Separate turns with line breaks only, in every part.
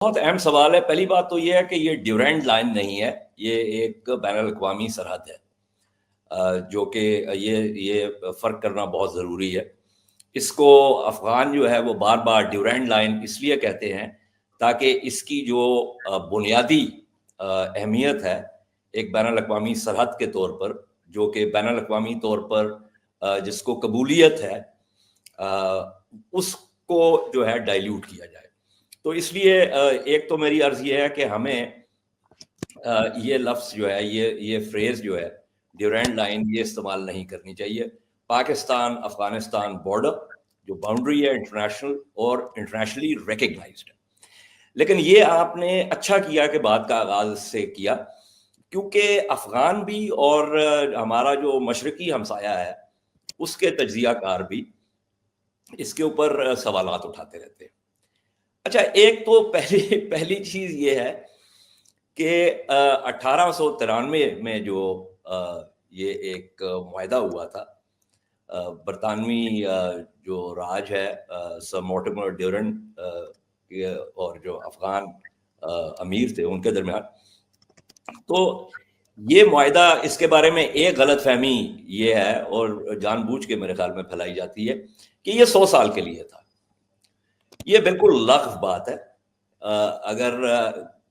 بہت اہم سوال ہے. پہلی بات تو یہ ہے کہ یہ ڈیورینڈ لائن نہیں ہے, یہ ایک بین الاقوامی سرحد ہے, جو کہ یہ فرق کرنا بہت ضروری ہے. اس کو افغان جو ہے وہ بار بار ڈیورینڈ لائن اس لیے کہتے ہیں تاکہ اس کی جو بنیادی اہمیت ہے ایک بین الاقوامی سرحد کے طور پر, جو کہ بین الاقوامی طور پر جس کو قبولیت ہے, اس کو جو ہے ڈائلیوٹ کیا جائے. تو اس لیے ایک تو میری عرض یہ ہے کہ ہمیں یہ لفظ جو ہے, یہ فریز جو ہے ڈیورینڈ لائن, یہ استعمال نہیں کرنی چاہیے. پاکستان افغانستان بارڈر جو باؤنڈری ہے انٹرنیشنل اور انٹرنیشنلی ریکگنائزڈ ہے. لیکن یہ آپ نے اچھا کیا کہ بات کا آغاز سے کیا, کیونکہ افغان بھی اور ہمارا جو مشرقی ہمسایہ ہے اس کے تجزیہ کار بھی اس کے اوپر سوالات اٹھاتے رہتے ہیں. اچھا, ایک تو پہلی چیز یہ ہے کہ 1893 میں جو یہ ایک معاہدہ ہوا تھا, برطانوی جو راج ہے سر مورٹیمر ڈیورنٹ اور جو افغان امیر تھے ان کے درمیان, تو یہ معاہدہ, اس کے بارے میں ایک غلط فہمی یہ ہے اور جان بوجھ کے میرے خیال میں پھیلائی جاتی ہے کہ یہ 100 سال کے لیے تھا. یہ بالکل لغو بات ہے. اگر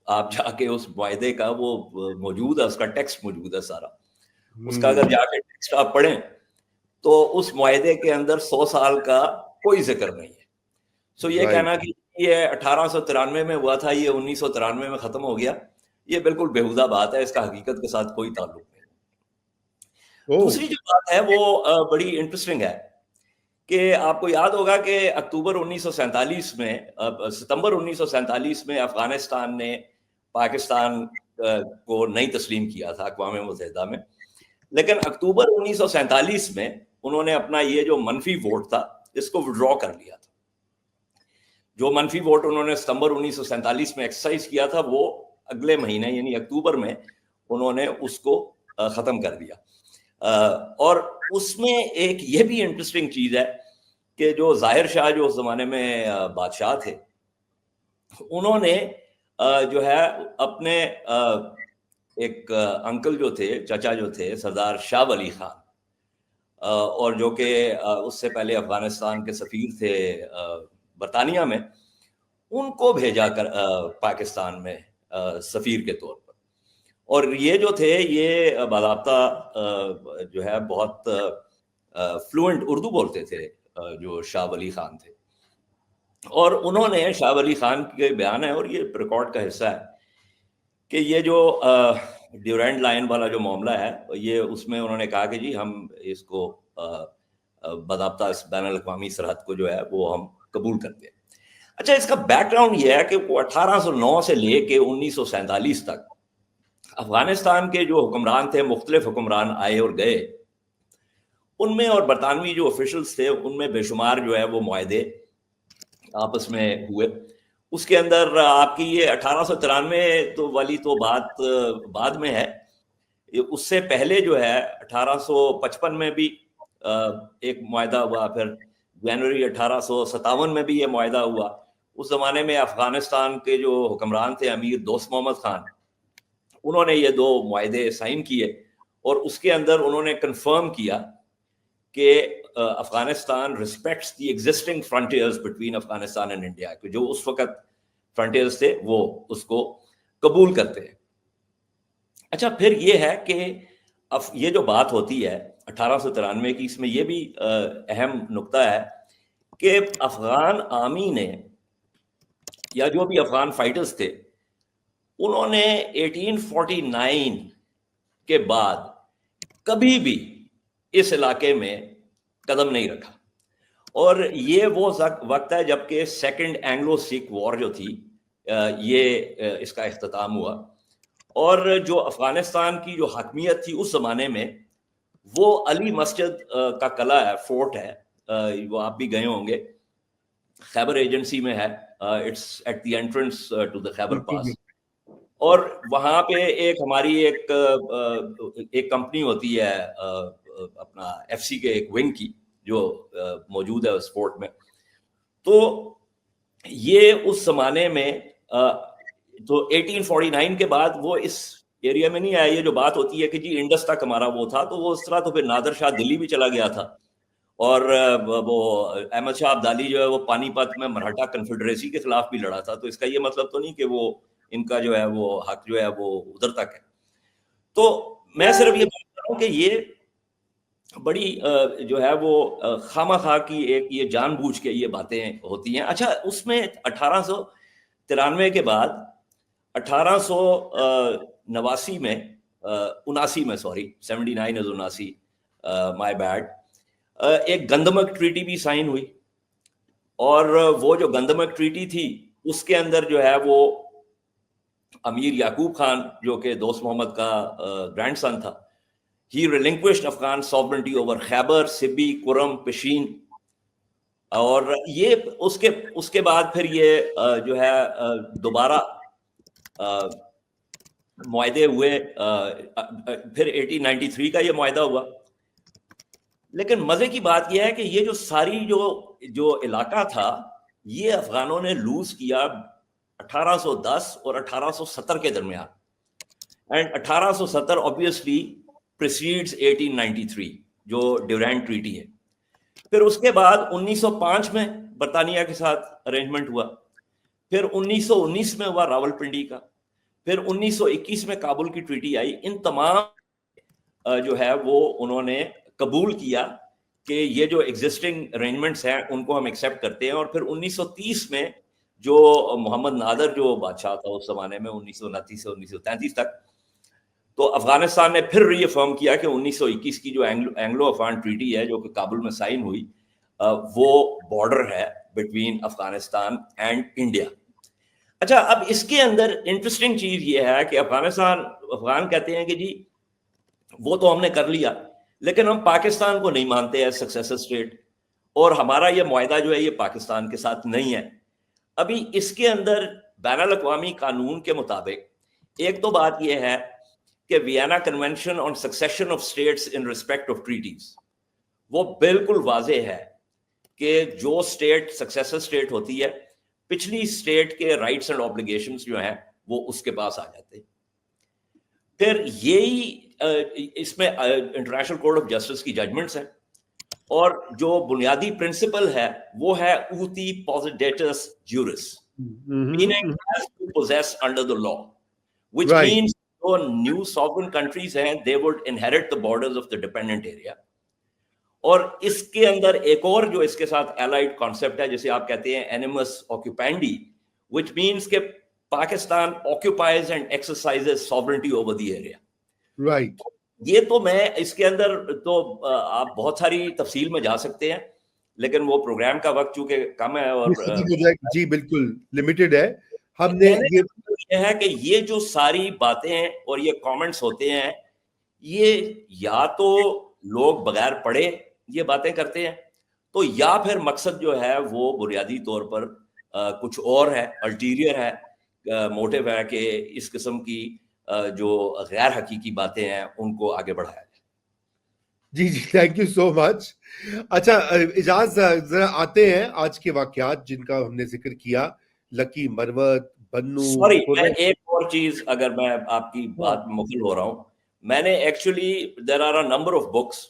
آپ جا کے اس معاہدے کا وہ موجود ہے, اس کا ٹیکسٹ موجود ہے سارا, اس کا اگر جا کے ٹیکسٹ آپ پڑھیں تو اس معاہدے کے اندر 100 سال کا کوئی ذکر نہیں ہے. سو یہ کہنا کہ یہ 1893 میں ہوا تھا, یہ 1993 میں ختم ہو گیا, یہ بالکل بیہودہ بات ہے, اس کا حقیقت کے ساتھ کوئی تعلق نہیں. دوسری جو بات ہے وہ بڑی انٹرسٹنگ ہے کہ آپ کو یاد ہوگا کہ اکتوبر 1947 میں, ستمبر 1947 میں افغانستان نے پاکستان کو نہیں تسلیم کیا تھا اقوام متحدہ میں, لیکن اکتوبر 1947 میں انہوں نے اپنا یہ جو منفی ووٹ تھا اس کو وڈرا کر لیا تھا. جو منفی ووٹ انہوں نے ستمبر 1947 میں ایکسرسائز کیا تھا وہ اگلے مہینے یعنی اکتوبر میں انہوں نے اس کو ختم کر دیا. اور اس میں ایک یہ بھی انٹرسٹنگ چیز ہے کہ جو ظاہر شاہ جو اس زمانے میں بادشاہ تھے, انہوں نے جو ہے اپنے ایک انکل جو تھے, چچا جو تھے, سردار شاہ ولی خان, اور جو کہ اس سے پہلے افغانستان کے سفیر تھے برطانیہ میں, ان کو بھیجا کر پاکستان میں سفیر کے طور پر. اور یہ جو تھے یہ باضابطہ جو ہے بہت فلوئنٹ اردو بولتے تھے جو شاہ ولی خان تھے. اور انہوں نے, شاہ ولی خان کے بیان ہے اور یہ ریکارڈ کا حصہ ہے کہ یہ جو ڈیورینڈ لائن والا جو معاملہ ہے یہ, اس میں انہوں نے کہا کہ جی ہم اس کو باضابطہ اس بین الاقوامی سرحد کو جو ہے وہ ہم قبول کرتے ہیں. اچھا, اس کا بیک گراؤنڈ یہ ہے کہ وہ 1809 سے لے کے 1947 تک افغانستان کے جو حکمران تھے, مختلف حکمران آئے اور گئے, ان میں اور برطانوی جو آفیشلز تھے ان میں بے شمار جو ہے وہ معاہدے آپس میں ہوئے. اس کے اندر آپ کی یہ 1893 تو والی تو بات بعد میں ہے, اس سے پہلے جو ہے 1855 میں بھی ایک معاہدہ ہوا, پھر جنوری 1857 میں بھی یہ معاہدہ ہوا. اس زمانے میں افغانستان کے جو حکمران تھے امیر دوست محمد خان, انہوں نے یہ 2 معاہدے سائن کیے اور اس کے اندر انہوں نے کنفرم کیا کہ Afghanistan respects the existing frontiers between Afghanistan and India, کہ جو اس وقت فرنٹیئرز تھے وہ اس کو قبول کرتے ہیں. اچھا, پھر یہ ہے کہ یہ جو بات ہوتی ہے 1893 کی, اس میں یہ بھی اہم نقطہ ہے کہ افغان آرمی نے یا جو بھی افغان فائٹرز تھے انہوں نے 1849 کے بعد کبھی بھی اس علاقے میں قدم نہیں رکھا. اور یہ وہ وقت ہے جب کہ سیکنڈ اینگلو سکھ وار جو تھی یہ اس کا اختتام ہوا, اور جو افغانستان کی جو حاکمیت تھی اس زمانے میں وہ علی مسجد کا قلعہ ہے, فورٹ ہے, وہ آپ بھی گئے ہوں گے, خیبر ایجنسی میں ہے, it's at the entrance to the Khyber pass. اور وہاں پہ ایک ہماری ایک کمپنی ہوتی ہے اپنا ایف سی کے ایک ونگ کی جو موجود ہے اس فورٹ میں. تو یہ اس زمانے میں تو 1849 کے بعد وہ اس ایریا میں نہیں آیا. یہ جو بات ہوتی ہے کہ جی انڈس تک ہمارا وہ تھا, تو وہ اس طرح تو پھر نادر شاہ دلی بھی چلا گیا تھا, اور وہ احمد شاہ ابدالی جو ہے وہ پانی پت میں مراٹھا کنفیڈریسی کے خلاف بھی لڑا تھا. تو اس کا یہ مطلب تو نہیں کہ وہ ان کا جو ہے وہ حق جو ہے وہ ادھر تک ہے. تو میں صرف یہ بات کر رہا ہوں کہ یہ بڑی جو ہے وہ خواہ خواہ کی ایک یہ جان بوجھ کے یہ باتیں ہوتی ہیں. اچھا, اس میں 1893 کے بعد 1889 میں 79 مائی بیڈ, ایک گندمک ٹریٹی بھی سائن ہوئی. اور وہ جو گندمک ٹریٹی تھی اس کے اندر جو ہے وہ امیر یعقوب خان جو کہ دوست محمد کا گرینڈ سن تھا, he relinquished Afghan sovereignty over Khyber, Sibbi, Kurram, Pishin. اور یہ اس کے بعد پھر یہ جو ہے دوبارہ معاہدے ہوئے, پھر 1893 کا یہ معاہدہ ہوا. لیکن مزے کی بات یہ ہے کہ یہ جو ساری جو علاقہ تھا یہ افغانوں نے لوز کیا 1810 اور 1870 کے درمیان. اینڈ 1870 obviously precedes 1893 جو ڈیورینڈ ٹریٹی ہے. پھر اس کے بعد 1905 میں برطانیہ کے ساتھ ارینجمنٹ ہوا, پھر 1919 میں ہوا راول پنڈی کا, پھر 1921 میں کابل کی ٹریٹی آئی. ان تمام جو ہے وہ انہوں نے قبول کیا کہ یہ جو ایگزسٹنگ ارینجمنٹس ہیں ان کو ہم ایکسیپٹ کرتے ہیں. اور پھر 1930 میں جو محمد نادر جو بادشاہ تھا اس زمانے میں 1929 سے 1933 تک, تو افغانستان نے پھر ری افرم کیا کہ 1921 کی جو اینگلو افغان ٹریٹی ہے جو کہ کابل میں سائن ہوئی, وہ بارڈر ہے بٹوین افغانستان اینڈ انڈیا. اچھا, اب اس کے اندر انٹرسٹنگ چیز یہ ہے کہ افغان کہتے ہیں کہ جی وہ تو ہم نے کر لیا, لیکن ہم پاکستان کو نہیں مانتے ایز سکسیسر اسٹیٹ, اور ہمارا یہ معاہدہ جو ہے یہ پاکستان کے ساتھ نہیں ہے. ابھی اس کے اندر بین الاقوامی قانون کے مطابق ایک تو بات یہ ہے کہ Vienna convention on succession of states in respect of treaties, وہ بالکل واضح ہے کہ جو اسٹیٹ سکسیسر اسٹیٹ ہوتی ہے پچھلی اسٹیٹ کے رائٹس اینڈ آبلیگیشنز جو ہیں وہ اس کے پاس آ جاتے ہیں. پھر یہی اس میں انٹرنیشنل کورٹ آف جسٹس کی ججمنٹس ہیں, اور جو بنیادی پرنسپل ہے وہ ہے اوتی پوزیڈیٹس جورس, meaning has to possess under the law, which means جو new sovereign countries ہیں they would inherit the borders of the dependent area. اور اس کے اندر ایک اور جو اس کے ساتھ allied concept ہے جسے آپ کہتے ہیں animus occupandi, which means کہ Pakistan occupies and exercises sovereignty over the area.
Right.
یہ تو میں اس کے اندر تو آپ بہت ساری تفصیل میں جا سکتے ہیں, لیکن وہ پروگرام کا وقت چونکہ کم ہے اور
جی بالکل لمیٹڈ ہے. ہم نے
یہ ہے کہ یہ جو ساری باتیں اور یہ کامنٹس ہوتے ہیں یہ یا تو لوگ بغیر پڑھے یہ باتیں کرتے ہیں, تو یا پھر مقصد جو ہے وہ بنیادی طور پر کچھ اور ہے, الٹیریئر ہے, موٹیو ہے کہ اس قسم کی جو غیر حقیقی باتیں ہیں ان کو آگے بڑھایا جائے.
جی تھینک یو سو مچ. اچھا اعجاز, ذرا آتے ہیں آج کے واقعات جن کا ہم نے ذکر کیا, لکی مروت, بنو.
سوری, میں ایک اور چیز, اگر میں آپ کی بات مخل ہو رہا ہوں, میں نے actually there are a number of books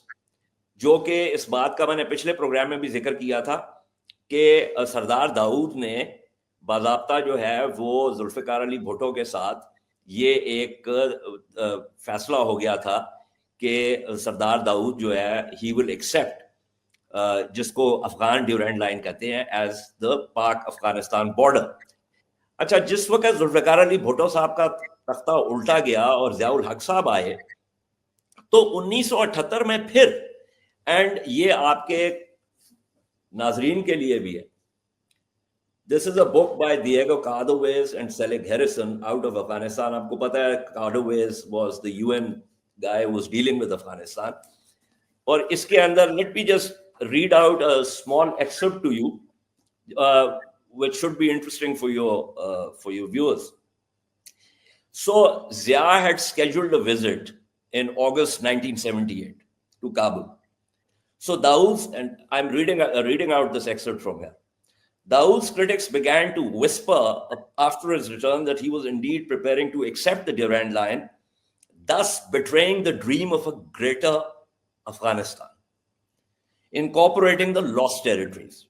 جو کہ اس بات کا میں نے پچھلے پروگرام میں بھی ذکر کیا تھا کہ سردار داؤد نے باضابطہ جو ہے وہ ذوالفقار علی بھٹو کے ساتھ یہ ایک فیصلہ ہو گیا تھا کہ سردار داؤد جو ہے ہی ول ایکسیپٹ جس کو افغان ڈیورینڈ لائن کہتے ہیں ایز دا پاک افغانستان بارڈر. اچھا, جس وقت ذوالفقار علی بھٹو صاحب کا تختہ الٹا گیا اور ضیاء الحق صاحب آئے تو 1978 میں پھر, اینڈ یہ آپ کے ناظرین کے لیے بھی ہے, This is a book by Diego Cardovez and Selig Harrison out of Afghanistan. آپ کو پتا ہے Cardovez was the UN guy who was dealing with Afghanistan. اور اس کے اندر let me just read out a small excerpt to you which should be interesting for your viewers. So Zia had scheduled a visit in August 1978 to Kabul. So Daoud, and I'm reading out this excerpt from here. Dawood's critics began to whisper after his return that he was indeed preparing to accept the Durand Line, thus betraying the dream of a greater Afghanistan, incorporating the lost territories.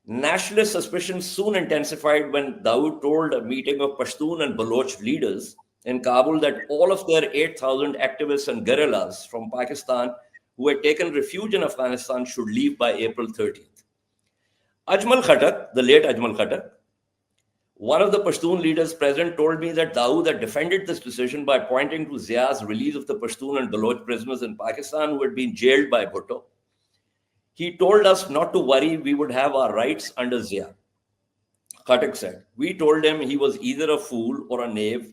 Nationalist suspicions soon intensified when Dawood told a meeting of Pashtun and Baloch leaders in Kabul that all of their 8,000 activists and guerrillas from Pakistan who had taken refuge in Afghanistan should leave by April 30th. Ajmal Khattak, the late Ajmal Khattak, one of the Pashtun leaders present, told me that Dawood had defended this decision by pointing to Zia's release of the Pashtun and Baloch prisoners in Pakistan who had been jailed by Bhutto. He told us not to worry, we would have our rights under Zia. Khattak said. We told him he was either a fool or a knave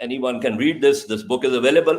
anyone can read this book is available.